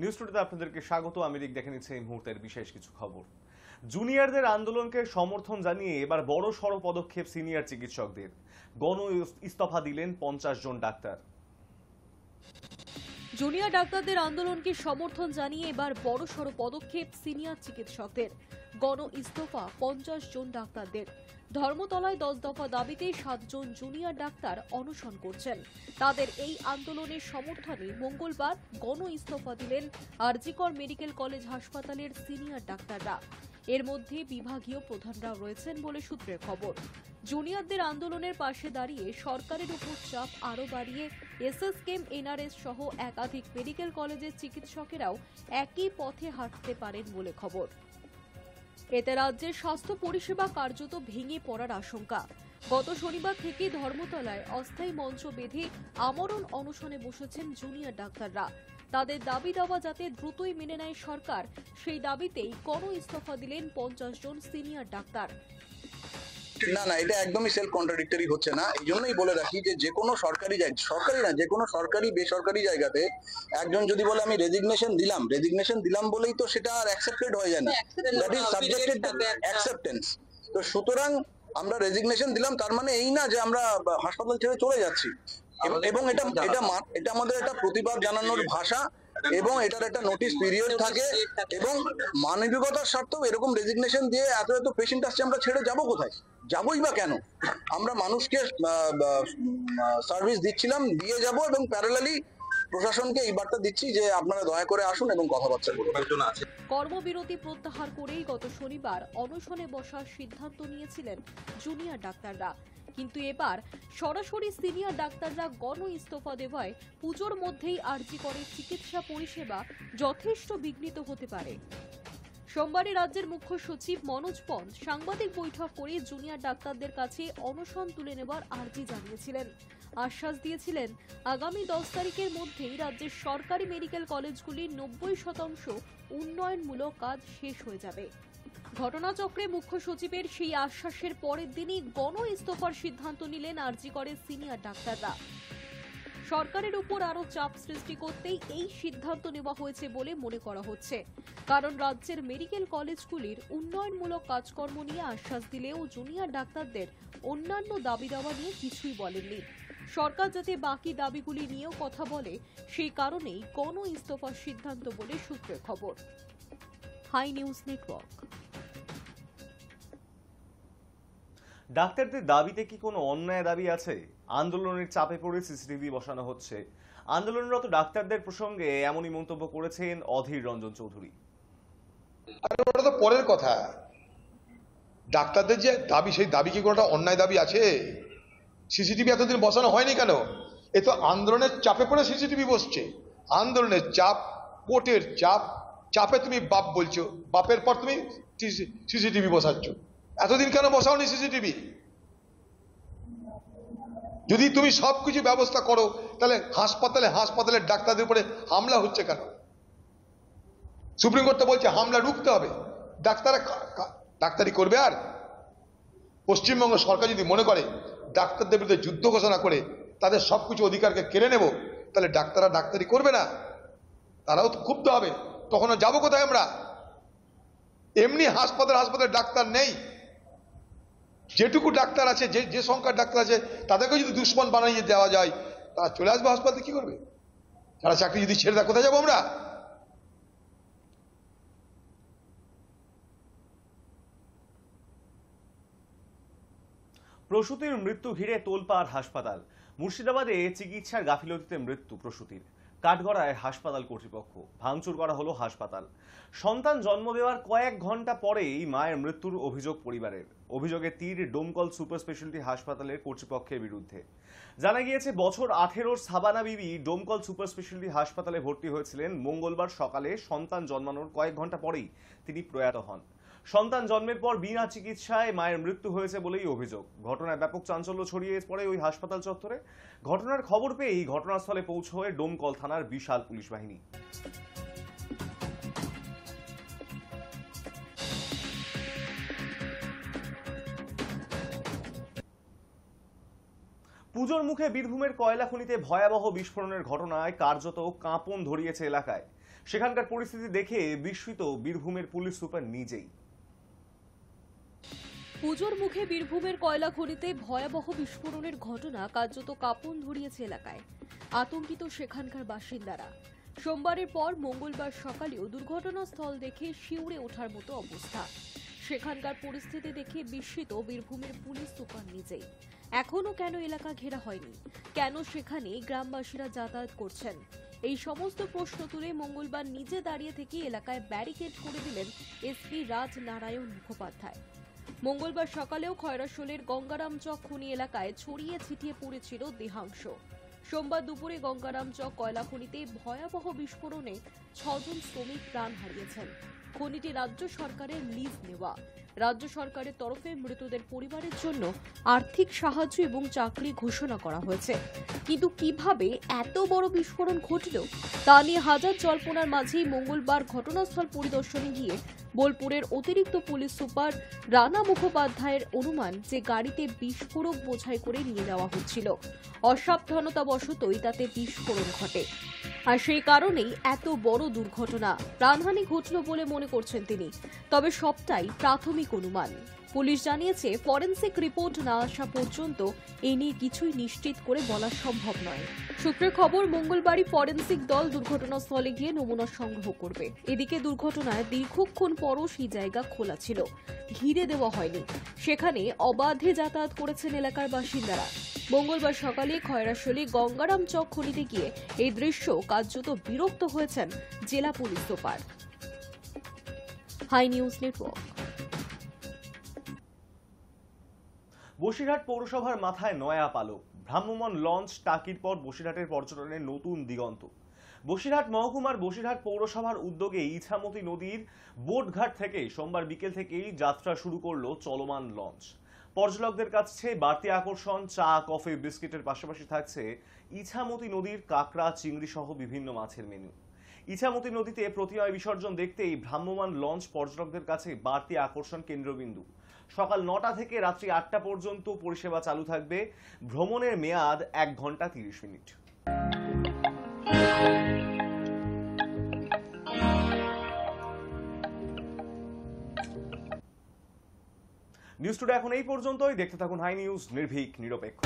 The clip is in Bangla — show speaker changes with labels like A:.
A: নিউজ টুডেতে আপনাদেরকে স্বাগত। আমি দেখে নিচ্ছি এই মুহূর্তের বিশেষ কিছু খবর। জুনিয়রদের আন্দোলনকে সমর্থন জানিয়ে এবার বড় সড় পদক্ষেপ সিনিয়র চিকিৎসকদের। গণ ইস্তফা দিলেন 50 জন ডাক্তার।
B: জুনিয়র ডাক্তারদের আন্দোলনকে সমর্থন জানিয়ে এবার বড়সড় পদক্ষেপ সিনিয়র চিকিৎসকদের। গণ ইস্তফা 50 জন ডাক্তারদের। ধর্মতলায় 10 দফা দাবিতে 7 জন জুনিয়র ডাক্তার অনশন করছেন। তাদের এই আন্দোলনের সমর্থনে মঙ্গলবার গণ ইস্তফা দিলেন আরজিকর মেডিকেল কলেজ হাসপাতালের সিনিয়র ডাক্তাররা। এর মধ্যে বিভাগীয় প্রধানরাও রয়েছেন বলে সূত্রের খবর। জুনিয়রদের আন্দোলনের পাশে দাঁড়িয়ে সরকারের উপর চাপ আরও বাড়িয়ে এসএসকেএম, এনআরএস সহ একাধিক মেডিকেল কলেজের চিকিৎসকেরাও একই পথে হাঁটতে পারেন বলে খবর। এতে রাজ্যের স্বাস্থ্য পরিষেবা কার্যত ভেঙে পড়ার আশঙ্কা। গত শনিবার থেকে ধর্মতলায় অস্থায়ী মঞ্চ বেঁধে আমরণ অনশনে বসেছেন জুনিয়র ডাক্তাররা। তাদের দাবি দাওয়া যাতে দ্রুতই মেনে নেয় সরকার, সেই দাবিতেই গণ ইস্তফা দিলেন 50 জন সিনিয়র ডাক্তার।
C: না না, এটা একদমই সেলফ কন্ট্রাডিক্টরি হচ্ছে না। এই জন্যই বলে রাখি যে কোনো সরকারি যে কোনো সরকারি বেসরকারি জায়গাতে একজন যদি বলে আমি রেজিগনেশন দিলাম বলেই তো সেটা আর অ্যাকসেপ্টেড হয়ে যায় না। That is subjected to acceptance. তো সুতরাং আমরা রেজিগনেশন দিলাম তার মানে এই না যে আমরা হাসপাতাল ছেড়ে চলে যাচ্ছি। এবং এটা আমাদের একটা প্রতিবাদ জানানোর ভাষা, এবং এটার একটা নোটিশ পিরিয়ড থাকে, এবং মানবিকতার স্বার্থেও এরকম রেজিগনেশন দিয়ে এত পেশেন্ট আসছে, আমরা ছেড়ে যাবো কোথায়? যাবোই বা কেন? আমরা মানুষকে সার্ভিস দিচ্ছিলাম, দিয়ে যাব, এবং প্যারালালি প্রশাসনকে এই বার্তা দিচ্ছি যে আপনারা দয়া করে আসুন এবং কথাবার্তা বলুন।
B: কর্মবিরতি প্রত্যাহার করেই গত শনিবার অনশনে বসার সিদ্ধান্ত নিয়েছিলেন জুনিয়র ডাক্তাররা। কিন্তু এবার সরাসরি সিনিয়র ডাক্তাররা গণ ইস্তফা দেওয়ায় পুজোর মধ্যেই আরজিকরে চিকিৎসা পরিষেবা যথেষ্ট বিঘ্নিত হতে পারে। সোমবারে রাজ্যের মুখ্য সচিব মনোজ পন্ত সাংবাদিক বৈঠক করে জুনিয়র ডাক্তারদের কাছে অনশন তুলে নেবার আর্জি জানিয়েছিলেন। আশ্বাস দিয়েছিলেন আগামী 10 তারিখের মধ্যেই রাজ্যের সরকারি মেডিকেল কলেজগুলির 90% উন্নয়নমূলক কাজ শেষ হয়ে যাবে। ঘটনাচক্রে মুখ্য সচিবের সেই আশ্বাসের পরের দিনই গণ ইস্তফার সিদ্ধান্ত নিলেন আরজিকরের সিনিয়র ডাক্তাররা। সরকারের উপর আরও চাপ সৃষ্টি করতেই এই সিদ্ধান্ত নেওয়া হয়েছে বলে মনে করা হচ্ছে। কারণ রাজ্যের মেডিকেল কলেজগুলির উন্নয়নমূলক কাজকর্ম নিয়ে আশ্বাস দিলেও জুনিয়র ডাক্তারদের অন্যান্য দাবি দাওয়া নিয়ে কিছুই বলেননি। সরকার যাতে বাকি দাবিগুলি নিয়েও কথা বলে, সেই কারণেই গণ ইস্তফার সিদ্ধান্ত বলে সূত্রের খবর। Hi News Network.
A: ডাক্তারদের দাবিতে কি কোনো অন্যায় দাবি আছে? আন্দোলনের চাপে পড়ে সিসিটিভি বসানো হচ্ছে। আন্দোলনরত ডাক্তারদের প্রসঙ্গে এমনই মন্তব্য করেছেন অধীর রঞ্জন চৌধুরী।
D: ওটা তো পরের কথা। ডাক্তারদের যে দাবি, সেই দাবি কি কোনোটা অন্যায় দাবি আছে? সিসিটিভি এতদিন বসানো হয়নি কেন? এ তো আন্দোলনের চাপে পড়ে সিসিটিভি বসছে। আন্দোলনের চাপ, কোর্টের চাপে তুমি বাপ বলছো, বাপের পর তুমি সিসিটিভি বসাচ্ছ। এতদিন কেন বসাওনি সিসিটিভি? যদি তুমি সবকিছু ব্যবস্থা করো, তাহলে হাসপাতালের ডাক্তারদের উপরে হামলা হচ্ছে কেন? সুপ্রিম কোর্ট তো বলছে হামলা রুখতে হবে। ডাক্তারি করবে? আর পশ্চিমবঙ্গ সরকার যদি মনে করে ডাক্তারদের বিরুদ্ধে যুদ্ধ ঘোষণা করে তাদের সবকিছু অধিকারকে কেড়ে নেব, তাহলে ডাক্তাররা ডাক্তারি করবে না, তারাও তো ক্ষুব্ধ হবে। তখন যাবো কোথায় আমরা? এমনি হাসপাতালে ডাক্তার নেই। যেটুকু ডাক্তার আছে, যে সংখ্যার ডাক্তার আছে, তাদেরকে যদি দুশ্মন বানিয়ে দেওয়া যায়, তারা চলে আসবে হাসপাতালে। কি করবে? তারা চাকরি যদি ছেড়ে দেয়, কোথায় যাবো আমরা?
A: প্রসূতির মৃত্যু ঘিরে তোলপাড় হাসপাতাল। মুর্শিদাবাদে চিকিৎসার গাফিলতিতে মৃত্যু প্রসূতির। কাঠগড়ায় হাসপাতাল কর্তৃপক্ষ। ভাঙচুর করা হলো হাসপাতাল। সন্তান জন্ম দেওয়ার কয়েক ঘন্টা পরেই মায়ের মৃত্যুর অভিযোগ পরিবারের। অভিযোগে তীর ডোমকল সুপার স্পেশালিটি হাসপাতালের কর্তৃপক্ষের বিরুদ্ধে। জানা গিয়েছে বছর 18 সাবানা বিবি ডোমকল সুপার স্পেশালিটি হাসপাতালে ভর্তি হয়েছিলেন। মঙ্গলবার সকালে সন্তান জন্মানোর কয়েক ঘন্টা পরেই তিনি প্রয়াত হন। সন্তান জন্মের পর বিনা চিকিৎসায় মায়ের মৃত্যু হয়েছে বলেই অভিযোগ। ঘটনায় ব্যাপক চাঞ্চল্য ছড়িয়ে পড়ে ওই হাসপাতাল চত্বরে। ঘটনার খবর পেয়েই ঘটনাস্থলে পৌঁছয় ডোমকল থানার বিশাল পুলিশ বাহিনী। পুজোর মুখে বীরভূমের কয়লা খনিতে ভয়াবহ বিস্ফোরণের ঘটনায় কার্যত কাঁপন ধরিয়েছে এলাকায়। সেখানকার পরিস্থিতি দেখে বিস্মিত বীরভূমের পুলিশ সুপার নিজেই।
B: পুজোর মুখে বীরভূমের কয়লা খনিতে ভয়াবহ বিস্ফোরণের ঘটনা কার্যত কাঁপন ধরিয়েছে এলাকায়। আতঙ্কিত সেখানকার বাসিন্দারা। সোমবারের পর মঙ্গলবার সকালেও দুর্ঘটনাস্থল দেখে শিউরে ওঠার মতো অবস্থা। সেখানকার পরিস্থিতি দেখে বিস্মিত বীরভূমের পুলিশ সুপার নিজেই। এখনো কেন এলাকা ঘেরা হয়নি, কেন সেখানে গ্রামবাসীরা যাতায়াত করছেন, এই সমস্ত প্রশ্ন তুলে মঙ্গলবার নিজে দাঁড়িয়ে থেকে এলাকায় ব্যারিকেড করে দিলেন এসপি রাজনারায়ণ মুখোপাধ্যায়। মঙ্গলবার সকালেও খয়রাশোলের গঙ্গারাম চক খনি এলাকায় ছড়িয়ে ছিটিয়ে পড়েছিল দেহাংশ। সোমবার দুপুরে গঙ্গারাম চক কয়লা খনিতে ভয়াবহ বিস্ফোরণে 6 জন শ্রমিক প্রাণ হারিয়েছেন। খনিটি রাজ্য সরকারের লিজ নেওয়া। রাজ্য সরকারের তরফে মৃতদের পরিবারের জন্য আর্থিক সাহায্য এবং চাকরি ঘোষণা করা হয়েছে। কিন্তু কিভাবে এত বড় বিস্ফোরণ ঘটল তা নিয়ে হাজার জল্পনার মাঝেই মঙ্গলবার ঘটনাস্থল পরিদর্শনে গিয়ে বোলপুরের অতিরিক্ত পুলিশ সুপার রানা মুখোপাধ্যায়ের অনুমান যে গাড়িতে বিস্ফোরক বোঝাই করে নিয়ে যাওয়া হচ্ছিল। অসাবধানতাবশতই তাতে বিস্ফোরণ ঘটে, আর সেই কারণেই এত বড় দুর্ঘটনা। প্রাণহানি ঘটল বলে মনে করছেন তিনি, তবে সবটাই প্রাথমিক অনুমান। পুলিশ জানিয়েছে ফরেনসিক রিপোর্ট না আসা পর্যন্ত এ নিয়ে কিছুই নিশ্চিত করে বলা সম্ভব নয়। সূত্রের খবর, মঙ্গলবারই ফরেনসিক দল দুর্ঘটনাস্থলে গিয়ে নমুনা সংগ্রহ করবে। এদিকে দুর্ঘটনায় দীর্ঘক্ষণ পরও সেই জায়গা খোলা ছিল, ঘিরে দেওয়া হয়নি। সেখানে অবাধে যাতায়াত করেছেন এলাকার বাসিন্দারা। মঙ্গলবার সকালে খয়রাশোলে গঙ্গারাম চক খনিতে গিয়ে এই দৃশ্য কার্যত বিরক্ত হয়েছেন জেলা police super. Hi News Network.
A: Basirhat পৌরসভার মাথায় নয়া পালক। ভ্রাম্যমাণ লঞ্চ টাকির পর বসিরহাটের পর্যটনের নতুন দিগন্ত। বসিরহাট মহকুমার বসিরহাট পৌরসভার উদ্যোগে ইছামতি নদীর বোটঘাট থেকে সোমবার বিকেল থেকেই যাত্রা শুরু করলো চলমান লঞ্চ। পর্যটকদের কাছে বাড়তি আকর্ষণ চা, কফি, বিস্কিটের পাশাপাশি থাকছে ইছামতি নদীর কাঁকড়া, চিংড়ি সহ বিভিন্ন মাছের মেনু। ইছামতি নদীতে প্রতিমা বিসর্জন দেখতেই ভ্রাম্যমাণ লঞ্চ পর্যটকদের কাছে বাড়তি আকর্ষণ কেন্দ্রবিন্দু। সকাল 9টা থেকে রাত্রি 8টা পর্যন্ত পরিষেবা চালু থাকবে। ভ্রমণের মেয়াদ 1 ঘন্টা 30 মিনিট। নিউজ টুডে এখন এই পর্যন্তই। দেখতে থাকুন হাই নিউজ, নির্ভীক, নিরপেক্ষ।